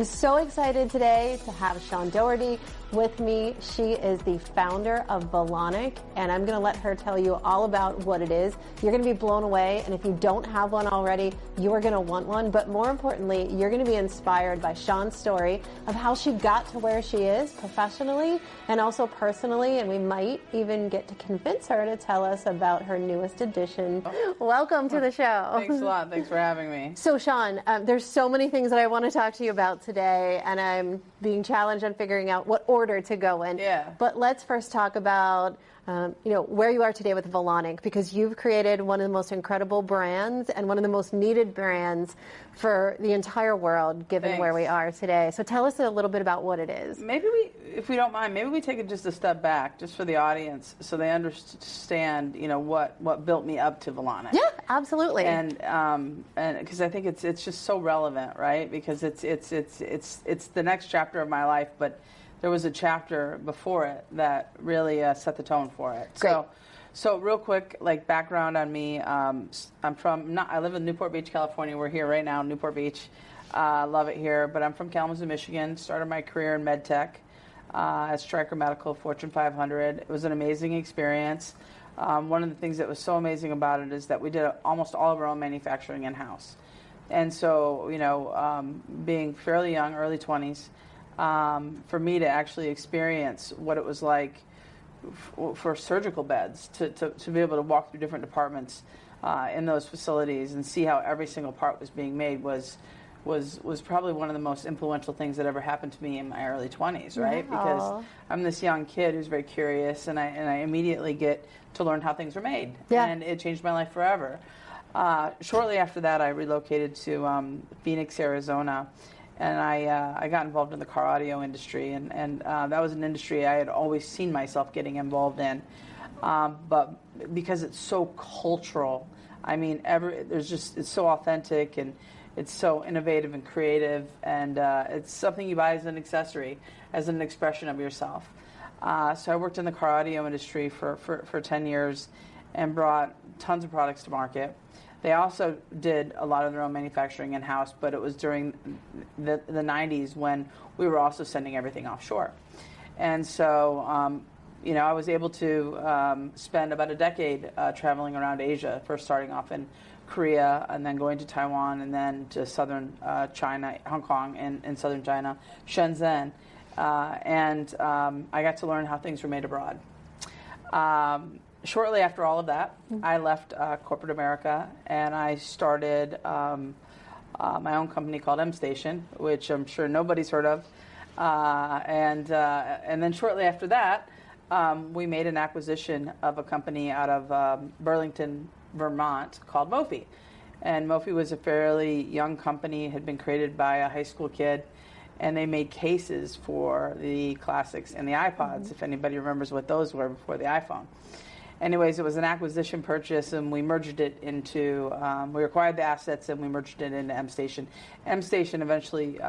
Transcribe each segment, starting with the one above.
I'm so excited today to have Shawn Dougherty with me. She is the founder of Volonic, and I'm going to let her tell you all about what it is. You're going to be blown away, and if you don't have one already, you are going to want one. But more importantly, you're going to be inspired by Shawn's story of how she got to where she is professionally and also personally, and we might even get to convince her to tell us about her newest edition. Welcome to the show. Thanks a lot. Thanks for having me. So, Shawn, there's so many things that I want to talk to you about today, and I'm being challenged on figuring out what order to go in. Yeah. But let's first talk about where you are today with Volonic, because you've created one of the most incredible brands and one of the most needed brands for the entire world, given where we are today. So tell us a little bit about what it is. Maybe if we don't mind, maybe we take it just a step back, just for the audience, so they understand, what built me up to Volonic. Yeah, absolutely. And because I think it's just so relevant, right? Because it's the next chapter of my life, but there was a chapter before it that really set the tone for it. Great. So real quick, background on me. I live in Newport Beach, California. We're here right now in Newport Beach. Love it here. But I'm from Kalamazoo, Michigan. Started my career in med tech at Stryker Medical, Fortune 500. It was an amazing experience. One of the things that was so amazing about it is that we did almost all of our own manufacturing in-house. And so, being fairly young, early 20s, for me to actually experience what it was like for surgical beds, to be able to walk through different departments in those facilities and see how every single part was being made was probably one of the most influential things that ever happened to me in my early 20s, right? Wow. Because I'm this young kid who's very curious, and I immediately get to learn how things are made. Yeah. And it changed my life forever. Shortly after that, I relocated to Phoenix, Arizona, and I got involved in the car audio industry, and that was an industry I had always seen myself getting involved in. But because it's so cultural, I mean, it's so authentic, and it's so innovative and creative, and it's something you buy as an accessory, as an expression of yourself. So I worked in the car audio industry for 10 years and brought tons of products to market. They also did a lot of their own manufacturing in-house, but it was during the 90s when we were also sending everything offshore. And so, I was able to spend about a decade traveling around Asia, first starting off in Korea and then going to Taiwan and then to southern China, Hong Kong, and southern China, Shenzhen. And I got to learn how things were made abroad. Shortly after all of that, I left corporate America, and I started my own company called M-Station, which I'm sure nobody's heard of. And then shortly after that, we made an acquisition of a company out of Burlington, Vermont, called Mophie. And Mophie was a fairly young company. It had been created by a high school kid, and they made cases for the classics and the iPods, if anybody remembers what those were before the iPhone. Anyways, it was an acquisition purchase, and we merged it into, we acquired the assets and we merged it into M-Station. M-Station eventually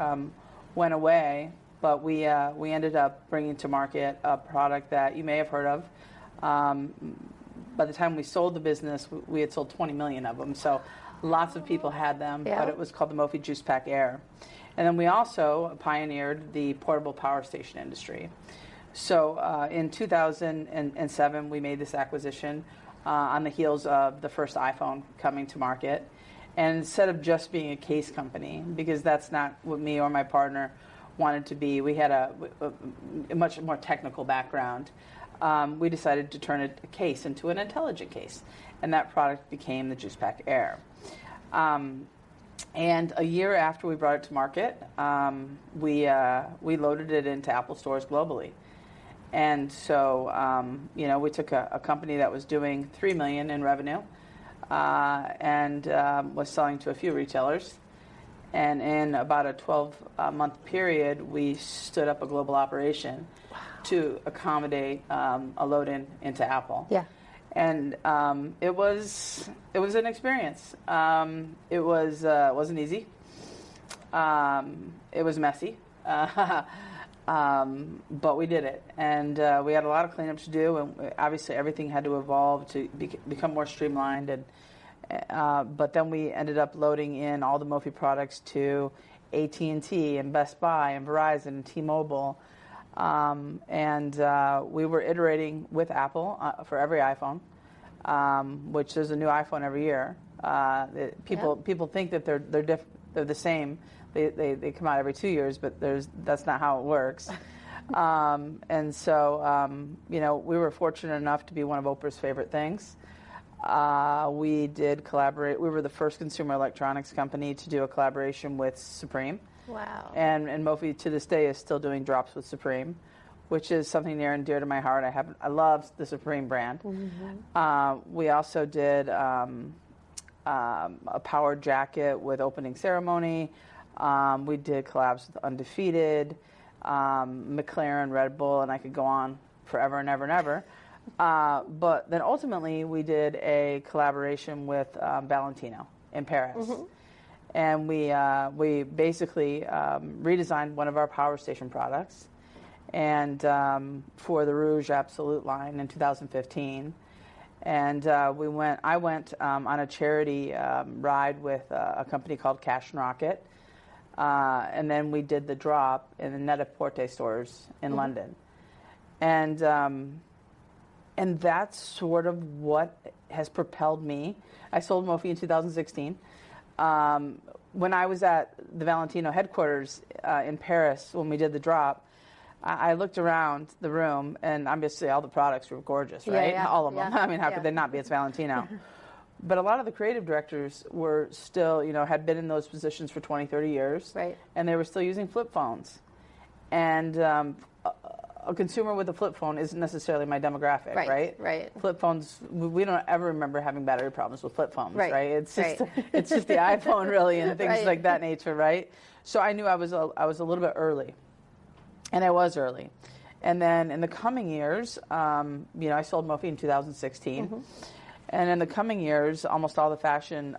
went away, but we ended up bringing to market a product that you may have heard of. By the time we sold the business, we had sold 20 million of them, so lots of people had them, but it was called the Mophie Juice Pack Air. And then we also pioneered the portable power station industry. So in 2007, we made this acquisition on the heels of the first iPhone coming to market. And instead of just being a case company, because that's not what me or my partner wanted to be, we had a much more technical background. We decided to turn a case into an intelligent case. And that product became the Juice Pack Air. And a year after we brought it to market, we loaded it into Apple stores globally. And so, we took a company that was doing $3 million in revenue and was selling to a few retailers. And in about a 12-month period, we stood up a global operation to accommodate a load-in into Apple. Yeah. And it was an experience. It wasn't easy. It was messy. But we did it, and we had a lot of cleanup to do, and obviously everything had to evolve to become more streamlined. And but then we ended up loading in all the Mophie products to AT&T and Best Buy and Verizon and T-Mobile. We were iterating with Apple for every iPhone, which there's a new iPhone every year. People think that they're the same. They come out every 2 years, but that's not how it works. We were fortunate enough to be one of Oprah's favorite things. We did collaborate. We were the first consumer electronics company to do a collaboration with Supreme. Wow. And Mophie to this day is still doing drops with Supreme, which is something near and dear to my heart. I love the Supreme brand. Mm-hmm. We also did a power jacket with Opening Ceremony. We did collabs with Undefeated, McLaren, Red Bull, and I could go on forever and ever and ever. But then ultimately we did a collaboration with Valentino in Paris. Mm-hmm. And we basically redesigned one of our Power Station products, and for the Rouge Absolute line in 2015. And I went on a charity ride with a company called Cash and Rocket. And then we did the drop in the Net-a-Porter stores in mm-hmm. London. And that's sort of what has propelled me. I sold Mophie in 2016. When I was at the Valentino headquarters in Paris, when we did the drop, I looked around the room, and obviously all the products were gorgeous, right? Yeah, all of them. I mean, how could they not be? It's Valentino. But a lot of the creative directors were still, had been in those positions for 20, 30 years. Right. And they were still using flip phones. And a consumer with a flip phone isn't necessarily my demographic, right? Right. Flip phones, we don't ever remember having battery problems with flip phones, right? It's just the iPhone, really, and things like that nature, right? So I knew I was a little bit early. And I was early. And then in the coming years, I sold Mophie in 2016. Mm-hmm. And in the coming years, almost all the fashion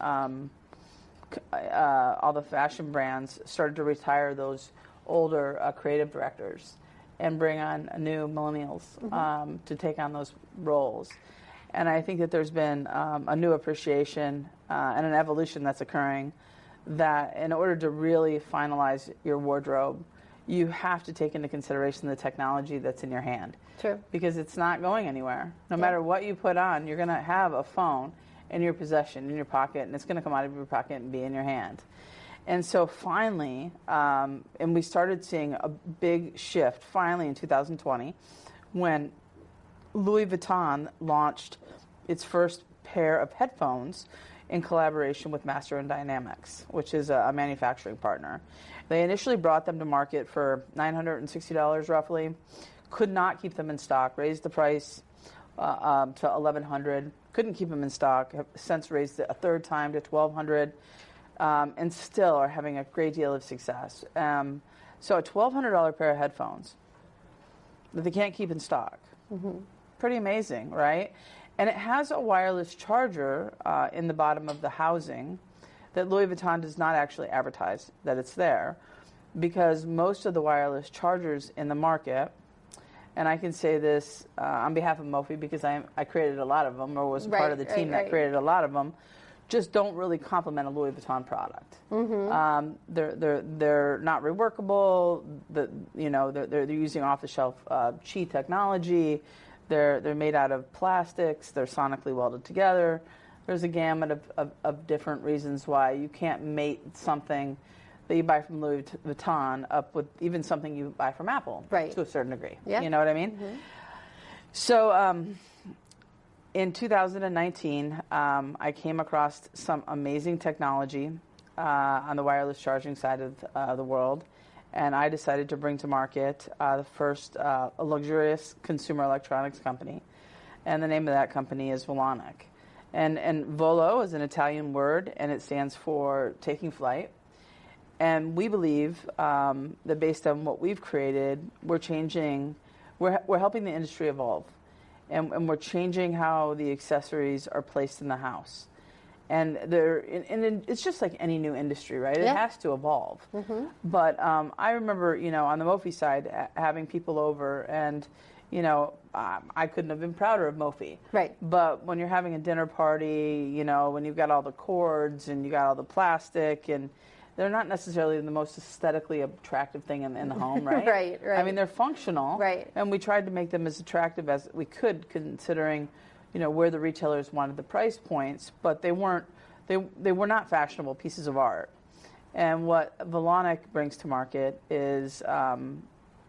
brands started to retire those older creative directors and bring on new millennials mm-hmm. To take on those roles. And I think that there's been a new appreciation and an evolution that's occurring, that in order to really finalize your wardrobe, you have to take into consideration the technology that's in your hand. True. Because it's not going anywhere. No matter what you put on, you're going to have a phone in your possession, in your pocket, and it's going to come out of your pocket and be in your hand. And so finally, and we started seeing a big shift finally in 2020 when Louis Vuitton launched its first pair of headphones in collaboration with Master & Dynamics, which is a manufacturing partner. They initially brought them to market for $960 roughly, could not keep them in stock, raised the price to $1,100, couldn't keep them in stock, have since raised it a third time to $1,200, and still are having a great deal of success. So a $1,200 pair of headphones that they can't keep in stock. Mm-hmm. Pretty amazing, right? And it has a wireless charger in the bottom of the housing that Louis Vuitton does not actually advertise that it's there, because most of the wireless chargers in the market, and I can say this on behalf of Mophie because I created a lot of them, or was part of the team that created a lot of them, just don't really complement a Louis Vuitton product. Mm-hmm. They're not reworkable. They're using off-the-shelf Qi technology. They're made out of plastics. They're sonically welded together. There's a gamut of different reasons why you can't mate something that you buy from Louis Vuitton up with even something you buy from Apple, to a certain degree. Yeah. You know what I mean? Mm-hmm. So in 2019, I came across some amazing technology on the wireless charging side of the world, and I decided to bring to market the first luxurious consumer electronics company, and the name of that company is Volonic. And volo is an Italian word, and it stands for taking flight. And we believe that based on what we've created, we're helping the industry evolve. And we're changing how the accessories are placed in the house. And it's just like any new industry, right? Yeah. It has to evolve. Mm-hmm. But I remember, on the Mophie side, having people over, and I couldn't have been prouder of Mophie. Right. But when you're having a dinner party, when you've got all the cords and you got all the plastic, and they're not necessarily the most aesthetically attractive thing in the home, right? Right. I mean, they're functional. Right. And we tried to make them as attractive as we could, considering, where the retailers wanted the price points, but they were not fashionable pieces of art. And what Volonic brings to market is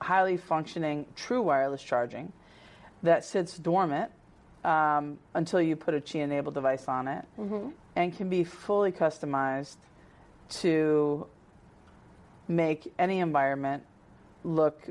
highly functioning, true wireless charging that sits dormant until you put a Qi-enabled device on it, and can be fully customized to make any environment look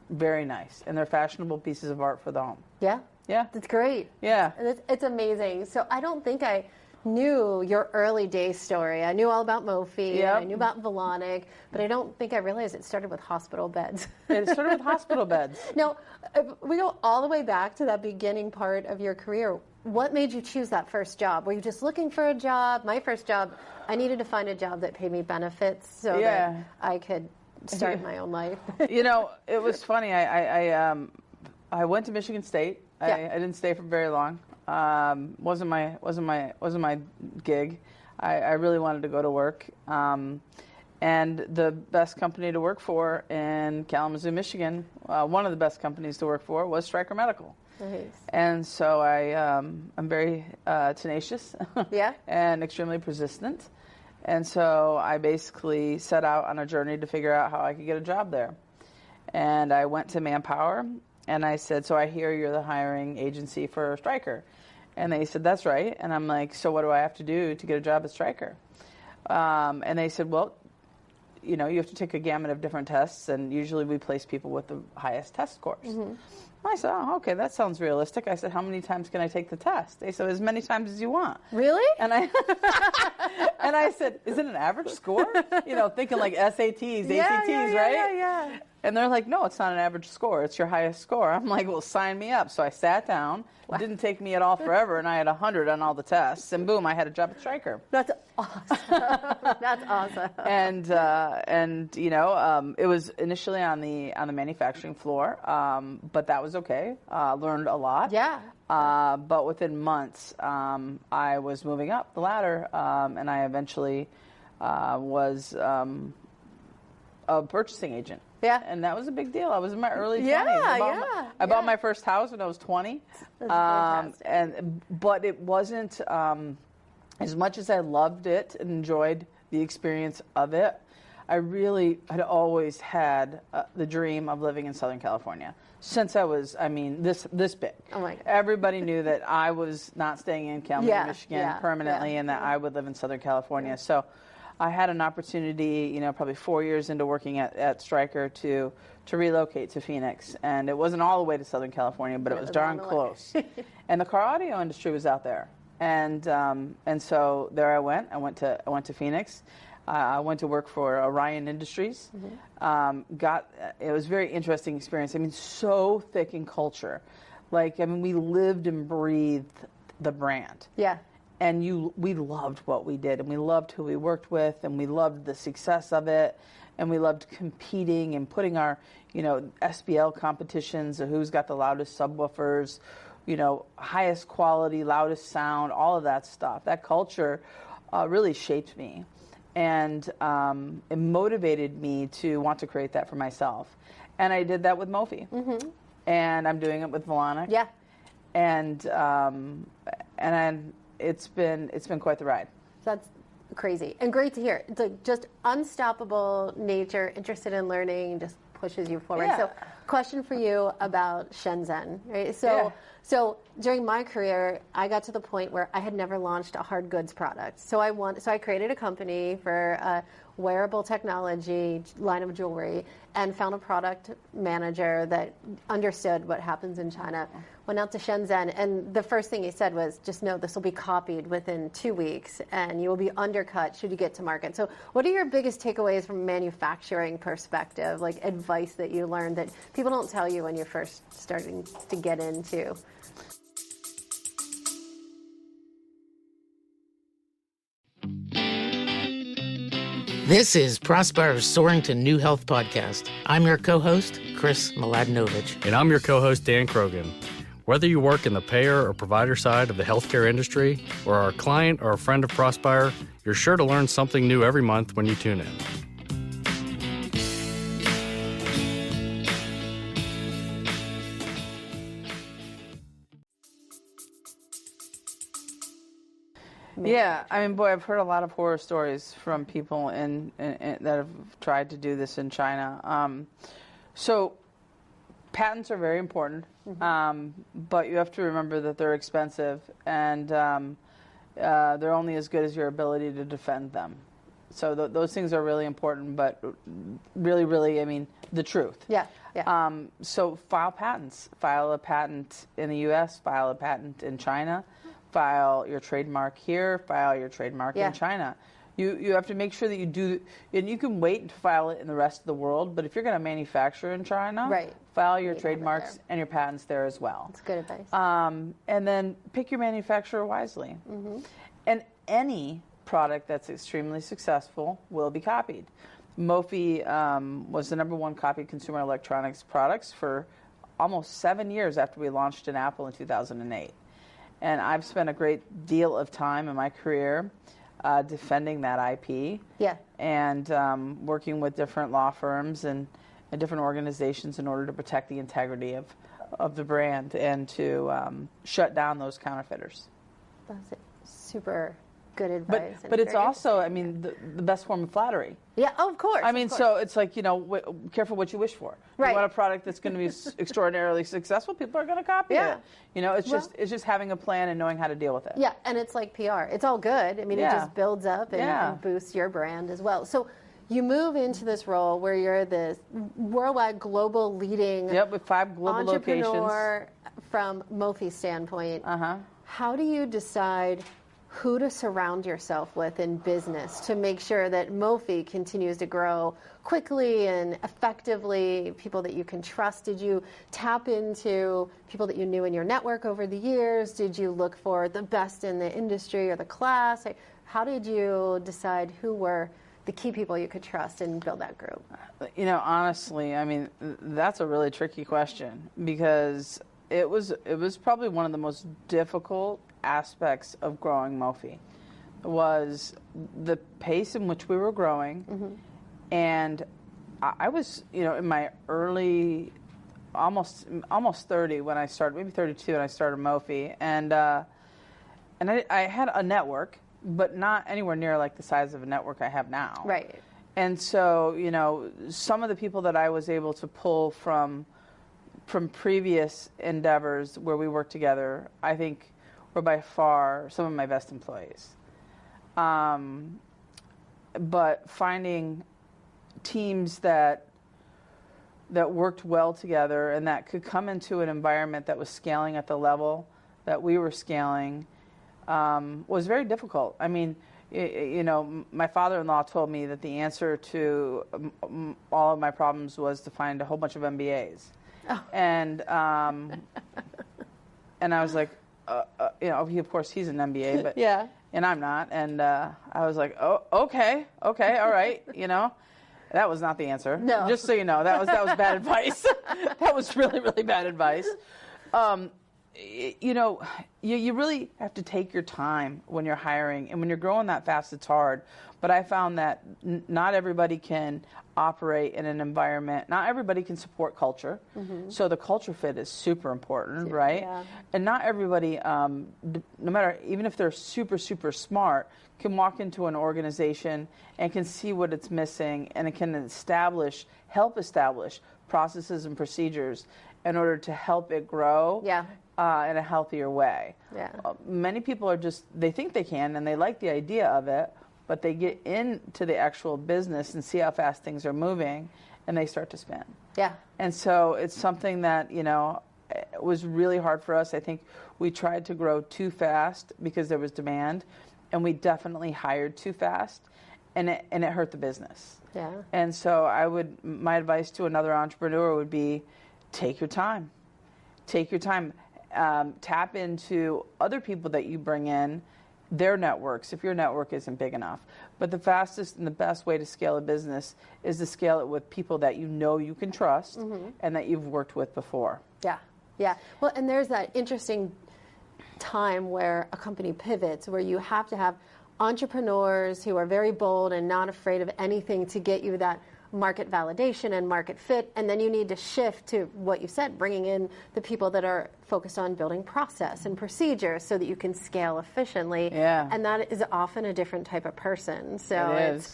very nice. And they're fashionable pieces of art for the home. Yeah. Yeah. That's great. Yeah. It's amazing. So I don't think I knew your early day story. I knew all about Mophie. Yep. I knew about Volonic, but I don't think I realized it started with hospital beds. It started with hospital beds. Now, if we go all the way back to that beginning part of your career. What made you choose that first job? Were you just looking for a job? My first job, I needed to find a job that paid me benefits so that I could start my own life. It was funny. I went to Michigan State. I didn't stay for very long. Wasn't my gig. I really wanted to go to work. And the best company to work for in Kalamazoo, Michigan, one of the best companies to work for was Stryker Medical. Nice. And so I'm very tenacious and extremely persistent. And so I basically set out on a journey to figure out how I could get a job there. And I went to Manpower and I said, so I hear you're the hiring agency for Stryker. And they said, that's right. And I'm like, so what do I have to do to get a job at Stryker? And they said, well, you have to take a gamut of different tests, and usually we place people with the highest test scores. I said, oh, okay, that sounds realistic. I said, how many times can I take the test? They said, as many times as you want. Really? And I said, is it an average score? Thinking like SATs, ACTs, right? Yeah. And they're like, no, it's not an average score. It's your highest score. I'm like, well, sign me up. So I sat down. It didn't take me at all forever, and I had 100 on all the tests, and boom, I had a job at Stryker. That's awesome. That's awesome. And it was initially on the manufacturing floor, but that was okay. Learned a lot. Yeah. But within months, I was moving up the ladder, and I eventually was a purchasing agent. Yeah. And that was a big deal. I was in my early 20s. I bought my first house when I was 20. That's fantastic. But it wasn't, as much as I loved it and enjoyed the experience of it, I really had always had the dream of living in Southern California. Since I was, this big. Oh my God. Everybody knew that I was not staying in Kalamazoo, Michigan permanently, and that I would live in Southern California. So I had an opportunity, probably 4 years into working at Stryker to relocate to Phoenix. And it wasn't all the way to Southern California, but it was darn close. And the car audio industry was out there. And so there I went. I went to Phoenix. I went to work for Orion Industries. It was a very interesting experience. So thick in culture. We lived and breathed the brand. Yeah. And we loved what we did, and we loved who we worked with, and we loved the success of it, and we loved competing and putting our, SBL competitions of who's got the loudest subwoofers, highest quality, loudest sound, all of that stuff. That culture really shaped me, and it motivated me to want to create that for myself. And I did that with Mophie, and I'm doing it with Volonic. Yeah. And it's been quite the ride. That's crazy and great to hear. It's just unstoppable nature, interested in learning, just pushes you forward. Yeah. So, question for you about Shenzhen, right? So during my career, I got to the point where I had never launched a hard goods product. So I created a company for wearable technology line of jewelry and found a product manager that understood what happens in China. Went out to Shenzhen, and the first thing he said was, just know this will be copied within 2 weeks, and you will be undercut should you get to market. So what are your biggest takeaways from a manufacturing perspective, like advice that you learned that people don't tell you when you're first starting to get into? This is Prosper's Soaring to New Health podcast. I'm your co-host, Chris Mladenovic. And I'm your co-host, Dan Krogan. Whether you work in the payer or provider side of the healthcare industry, or are a client or a friend of Prospire, you're sure to learn something new every month when you tune in. Yeah, I mean, boy, I've heard a lot of horror stories from people that have tried to do this in China. So patents are very important, but you have to remember that they're expensive, and they're only as good as your ability to defend them. So those things are really important, but really, I mean, the truth. Yeah. So file patents. File a patent in the U.S., file a patent in China. File your trademark here, file your trademark in China. You have to make sure that you do, and you can wait to file it in the rest of the world, but if you're going to manufacture in China, file your trademarks and your patents there as well. That's good advice. And then pick your manufacturer wisely. And any product that's extremely successful will be copied. Mophie was the #1 copied consumer electronics products for almost 7 years after we launched in Apple in 2008. And I've spent a great deal of time in my career defending that IP. And working with different law firms and different organizations in order to protect the integrity of the brand and to shut down those counterfeiters. That's super good advice. But it's also, I mean, the best form of flattery. Yeah, of course. I mean, so it's like, careful what you wish for. Right. You want a product that's going to be extraordinarily successful, people are going to copy it. It's just having a plan and knowing how to deal with it. Yeah, and it's like PR. It's all good. I mean, it just builds up and boosts your brand as well. So you move into this role where you're this worldwide global leading with 5 global entrepreneur locations. From Mophie's standpoint. How do you decide who to surround yourself with in business to make sure that Mophie continues to grow quickly and effectively, people that you can trust? Did you tap into people that you knew in your network over the years? Did you look for the best in the industry or the class? How did you decide who were the key people you could trust and build that group? Honestly, I mean, that's a really tricky question because it was probably one of the most difficult aspects of growing Mophie was the pace in which we were growing. And I was, in my early, almost 30 when I started, maybe 32 when I started Mophie, and I had a network, but not anywhere near like the size of a network I have now. Right. And so, some of the people that I was able to pull from previous endeavors where we worked together, I think were by far some of my best employees. But finding teams that worked well together and that could come into an environment that was scaling at the level that we were scaling was very difficult. I mean, my father-in-law told me that the answer to all of my problems was to find a whole bunch of MBAs. And and I was like, of course he's an MBA, but and I'm not. And I was like, oh, okay, all right, That was not the answer. No. Just so you know, that was bad advice. That was really, really bad advice. You really have to take your time when you're hiring, and when you're growing that fast, it's hard. But I found that not everybody can operate in an environment. Not everybody can support culture. So the culture fit is super important, right? Yeah. And not everybody, no matter, even if they're super, super smart, can walk into an organization and can see what it's missing, and it can help establish processes and procedures in order to help it grow in a healthier way. Many people they think they can and they like the idea of it, but they get into the actual business and see how fast things are moving, and they start to spin. And so it's something that, it was really hard for us. I think we tried to grow too fast because there was demand, and we definitely hired too fast, and it hurt the business. And so my advice to another entrepreneur would be, take your time. Take your time. Tap into other people that you bring in, their networks, if your network isn't big enough. But the fastest and the best way to scale a business is to scale it with people that you can trust and that you've worked with before. Yeah. Well, and there's that interesting time where a company pivots, where you have to have entrepreneurs who are very bold and not afraid of anything to get you that market validation and market fit, and then you need to shift to what you said, bringing in the people that are focused on building process and procedures so that you can scale efficiently. Yeah. And that is often a different type of person. So it is.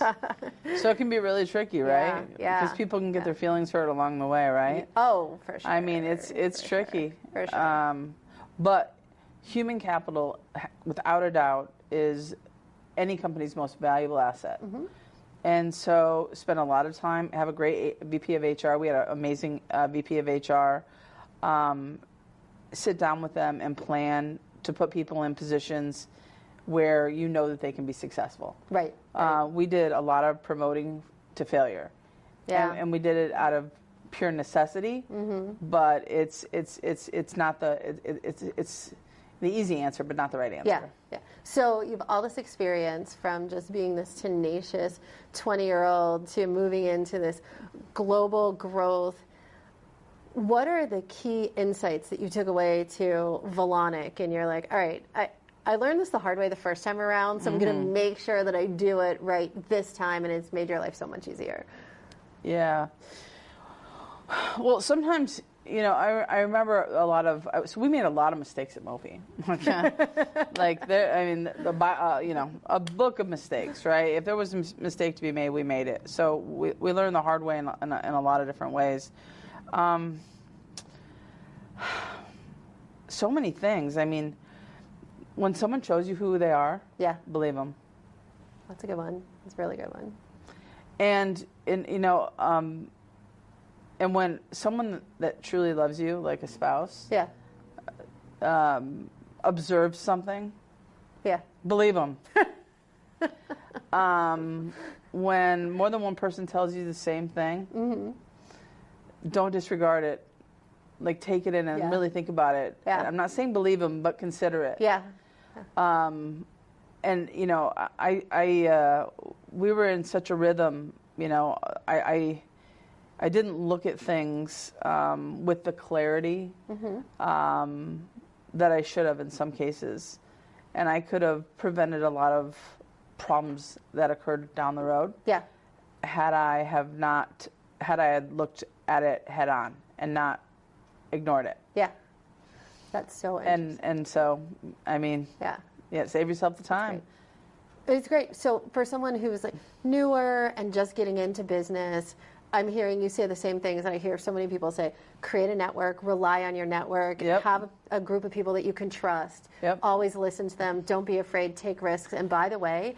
So it can be really tricky, right? Yeah. Because people can get their feelings hurt along the way, right? Oh, for sure. I mean, it's tricky. For sure. But human capital, without a doubt, is any company's most valuable asset. And so spend a lot of time, have a great VP of HR. We had an amazing VP of HR. Sit down with them and plan to put people in positions where you know that they can be successful. Right. We did a lot of promoting to failure. Yeah. And we did it out of pure necessity, but it's not it's the easy answer, but not the right answer. Yeah, yeah. So you have all this experience from just being this tenacious 20-year-old to moving into this global growth. What are the key insights that you took away to Volonic? And you're like, all right, I learned this the hard way the first time around, so I'm going to make sure that I do it right this time, and it's made your life so much easier. Yeah. Well, sometimes, you know, I remember a lot of, so we made a lot of mistakes at Mophie. Like, you know, a book of mistakes, right? If there was a mistake to be made, we made it. So we learned the hard way in a lot of different ways. So many things. I mean, when someone shows you who they are, believe them. That's a good one. That's a really good one. And you know, and when someone that truly loves you, like a spouse, observes something, believe them. When more than one person tells you the same thing, don't disregard it. Like, take it in and really think about it. And I'm not saying believe them, but consider it. And you know, we were in such a rhythm. You know, I didn't look at things with the clarity that I should have in some cases, and I could have prevented a lot of problems that occurred down the road. Had I had looked at it head on and not ignored it. That's so interesting. And so, I mean, save yourself the time. It's great. So for someone who's like newer and just getting into business, I'm hearing you say the same things that I hear so many people say. Create a network, rely on your network, have a group of people that you can trust, always listen to them, don't be afraid, take risks. And by the way,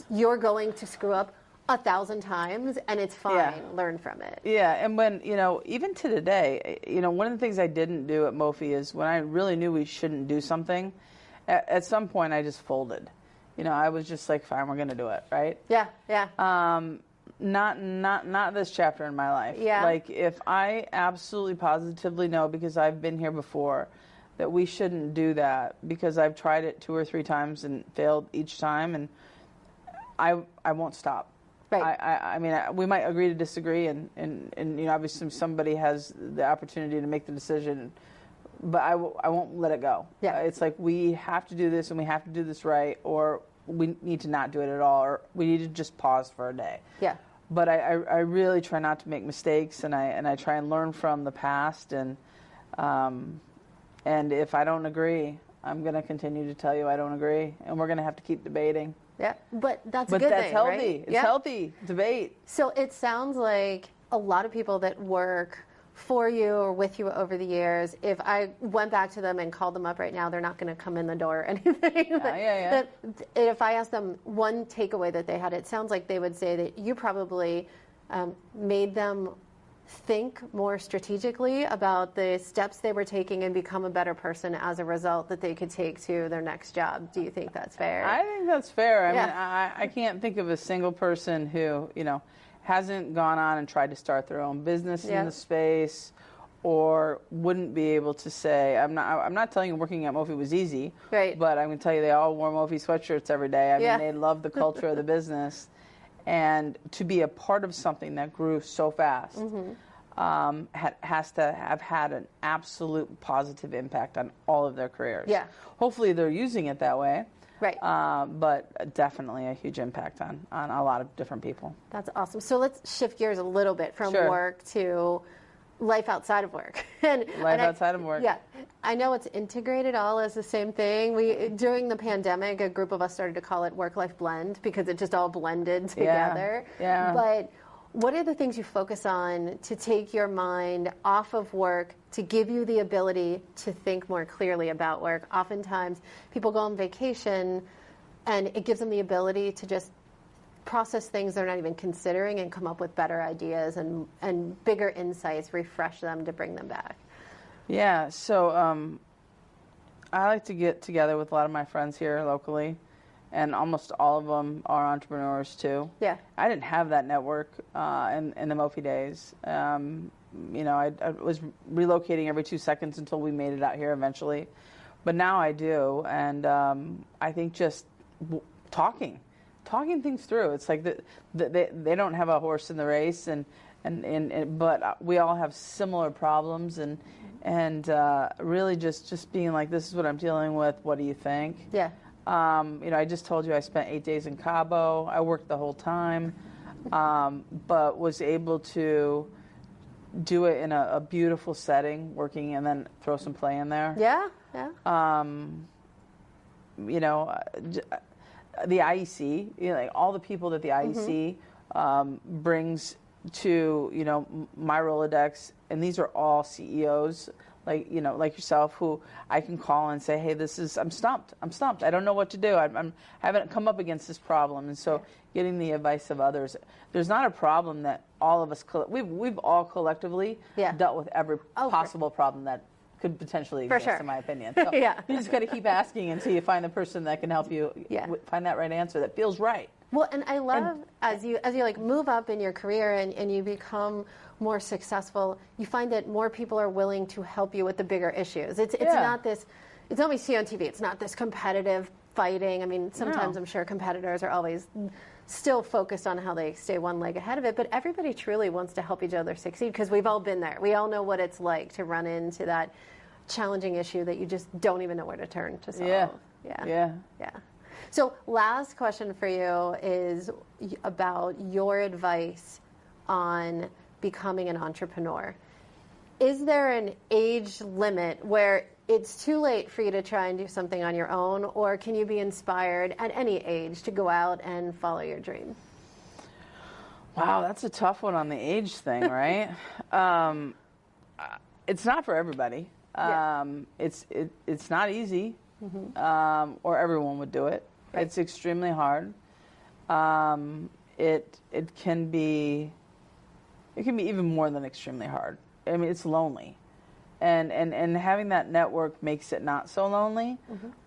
you're going to screw up 1,000 times and it's fine. Learn from it. And when, you know, even to today, you know, one of the things I didn't do at Mophie is when I really knew we shouldn't do something, at some point I just folded. You know, I was just like, fine, we're going to do it, right? Not this chapter in my life. Like, if I absolutely positively know, because I've been here before, that we shouldn't do that, because I've tried it 2 or 3 times and failed each time, and I won't stop. I mean, we might agree to disagree, and you know, obviously somebody has the opportunity to make the decision, but I won't let it go. It's like, we have to do this, and we have to do this right, or we need to not do it at all, or we need to just pause for a day. But I really try not to make mistakes, and I try and learn from the past, and if I don't agree, I'm going to continue to tell you I don't agree, and we're going to have to keep debating. But that's a good thing, But that's healthy. Right? It's healthy debate. So it sounds like a lot of people that work for you or with you over the years, if I went back to them and called them up right now, they're not going to come in the door or anything. If I asked them one takeaway that they had, it sounds like they would say that you probably made them think more strategically about the steps they were taking and become a better person as a result that they could take to their next job. Do you think that's fair? I think that's fair. I mean, I can't think of a single person who, you know, hasn't gone on and tried to start their own business in the space, or wouldn't be able to say, I'm not telling you working at Mophie was easy, but I'm going to tell you they all wore Mophie sweatshirts every day. I mean, they loved the culture of the business. And to be a part of something that grew so fast, has to have had an absolute positive impact on all of their careers. Yeah. Hopefully they're using it that way. Right. But definitely a huge impact on a lot of different people. That's awesome. So let's shift gears a little bit from Sure. work to life outside of work. Outside of work. Yeah. I know it's integrated all as the same thing. During the pandemic, a group of us started to call it work-life blend because it just all blended together. Yeah. But what are the things you focus on to take your mind off of work, to give you the ability to think more clearly about work? Oftentimes, people go on vacation, and it gives them the ability to just process things they're not even considering and come up with better ideas and bigger insights, refresh them to bring them back. Yeah, so I like to get together with a lot of my friends here locally, and almost all of them are entrepreneurs too. Yeah. I didn't have that network in the Mophie days. I was relocating every 2 seconds until we made it out here eventually. But now I do, and I think just talking things through. It's like they don't have a horse in the race, but we all have similar problems, and really just being like, this is what I'm dealing with. What do you think? Yeah. I just told you I spent 8 days in Cabo. I worked the whole time, but was able to do it in a beautiful setting, working, and then throw some play in there. Yeah, yeah. The IEC, like all the people that the IEC brings to, my Rolodex, and these are all CEOs, like yourself, who I can call and say, hey, I'm stumped. I don't know what to do. I haven't come up against this problem. And so getting the advice of others, there's not a problem that all of us, we've all collectively dealt with every possible problem that could potentially exist, in my opinion. So you just got to keep asking until you find the person that can help you find that right answer that feels right. Well, and I love as you like move up in your career and you become more successful, you find that more people are willing to help you with the bigger issues. It's not this. It's not what we see on TV. It's not this competitive fighting. I mean, sometimes I'm sure competitors are always still focused on how they stay one leg ahead of it, but everybody truly wants to help each other succeed because we've all been there. We all know what it's like to run into that challenging issue that you just don't even know where to turn to solve. Yeah. So last question for you is about your advice on becoming an entrepreneur. Is there an age limit where it's too late for you to try and do something on your own, or can you be inspired at any age to go out and follow your dream? Wow, that's a tough one on the age thing, right? It's not for everybody. It's not easy, or everyone would do it. Right. It's extremely hard. It can be even more than extremely hard. I mean, it's lonely, and having that network makes it not so lonely.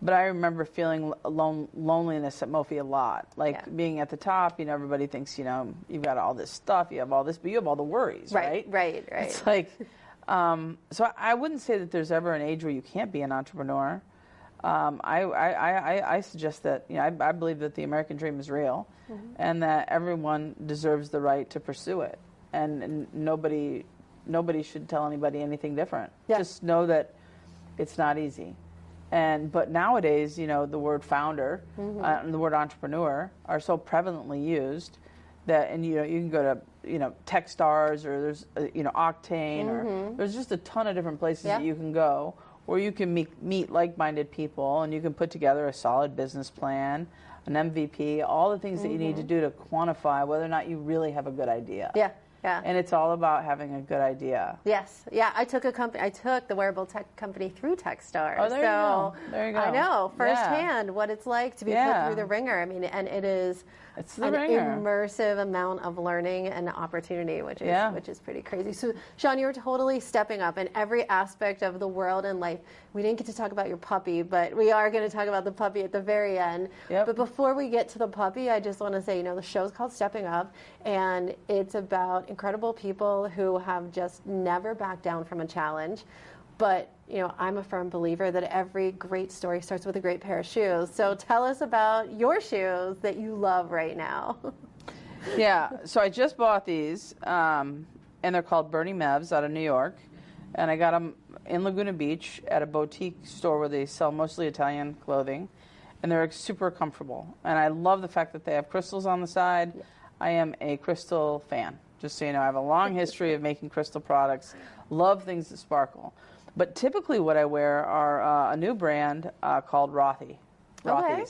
But I remember feeling loneliness at Mophie a lot. Like being at the top, everybody thinks you've got all this stuff, you have all this, but you have all the worries, right? Right. It's like, so I wouldn't say that there's ever an age where you can't be an entrepreneur. I suggest that I believe that the American dream is real, and that everyone deserves the right to pursue it, and nobody should tell anybody anything different. Just know that it's not easy, but nowadays the word founder and the word entrepreneur are so prevalently used that, you can go to Techstars, or there's Octane, or there's just a ton of different places that you can go where you can meet like-minded people, and you can put together a solid business plan, an MVP, all the things that you need to do to quantify whether or not you really have a good idea. Yeah. And it's all about having a good idea. Yes. Yeah. I took the wearable tech company through Techstars. Oh, there you go. There you go. I know firsthand what it's like to be put through the ringer. I mean, and it is an immersive amount of learning and opportunity, which is pretty crazy. So, Shawn, you're totally stepping up in every aspect of the world and life. We didn't get to talk about your puppy, but we are going to talk about the puppy at the very end. But before we get to the puppy, I just want to say, the show's called Stepping Up, and it's about incredible people who have just never backed down from a challenge. But, I'm a firm believer that every great story starts with a great pair of shoes. So tell us about your shoes that you love right now. So I just bought these. and they're called Bernie Mevs out of New York. And I got them in Laguna Beach at a boutique store where they sell mostly Italian clothing. And they're super comfortable. And I love the fact that they have crystals on the side. Yeah. I am a crystal fan, just so you know. I have a long history of making crystal products. Love things that sparkle. But typically what I wear are a new brand called Rothy's. Okay.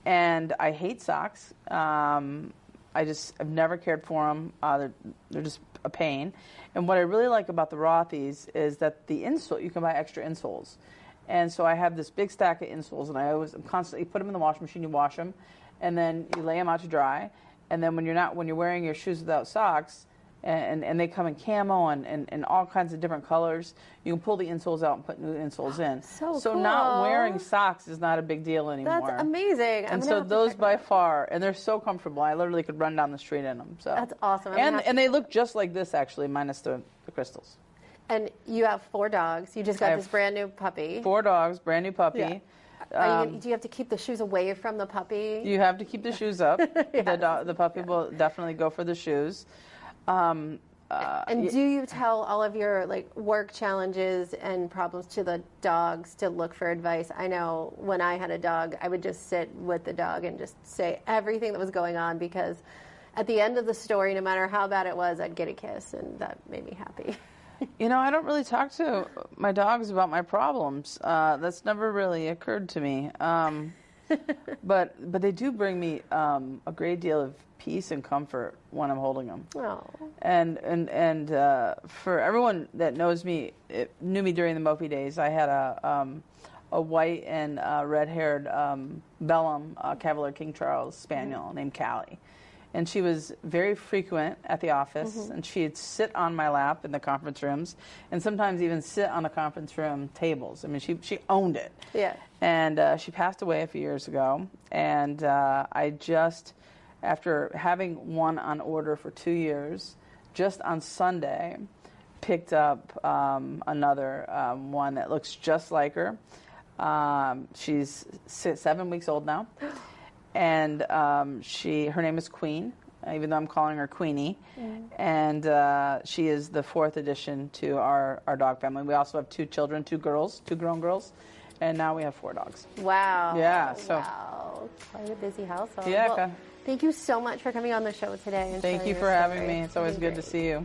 And I hate socks. I've never cared for them. They're just a pain. And what I really like about the Rothy's is that the insole, you can buy extra insoles. And so I have this big stack of insoles, and I always constantly put them in the washing machine. You wash them, and then you lay them out to dry. And then when you're wearing your shoes without socks, and they come in camo and all kinds of different colors, you can pull the insoles out and put new insoles in. So cool. Not wearing socks is not a big deal anymore. That's amazing. And so those by far, and they're so comfortable. I literally could run down the street in them. So that's awesome. And they look just like this, actually, minus the crystals. And you have 4 dogs. You just got this brand new puppy. 4 dogs, brand new puppy. Yeah. Do you have to keep the shoes away from the puppy? You have to keep the shoes up. Yes. The puppy will definitely go for the shoes. And do you tell all of your work challenges and problems to the dogs to look for advice? I know when I had a dog, I would just sit with the dog and just say everything that was going on, because at the end of the story, no matter how bad it was, I'd get a kiss, and that made me happy. I don't really talk to my dogs about my problems. That's never really occurred to me. But they do bring me a great deal of peace and comfort when I'm holding them. Oh. And for everyone that knew me during the Mopey days, I had a white and red-haired Bellum Cavalier King Charles Spaniel named Callie. And she was very frequent at the office, and she'd sit on my lap in the conference rooms, and sometimes even sit on the conference room tables. I mean, she owned it. Yeah. And she passed away a few years ago, and I just, after having one on order for 2 years, just on Sunday, picked up another one that looks just like her. She's 7 weeks old now. And her name is Queen, even though I'm calling her Queenie. And she is the 4th addition to our dog family. We also have 2 children, 2 grown girls, and now we have 4 dogs. Wow. Yeah. So. Wow. Quite a busy household. Yeah. Well, thank you so much for coming on the show today. And thank you for having me. It's always good to see you.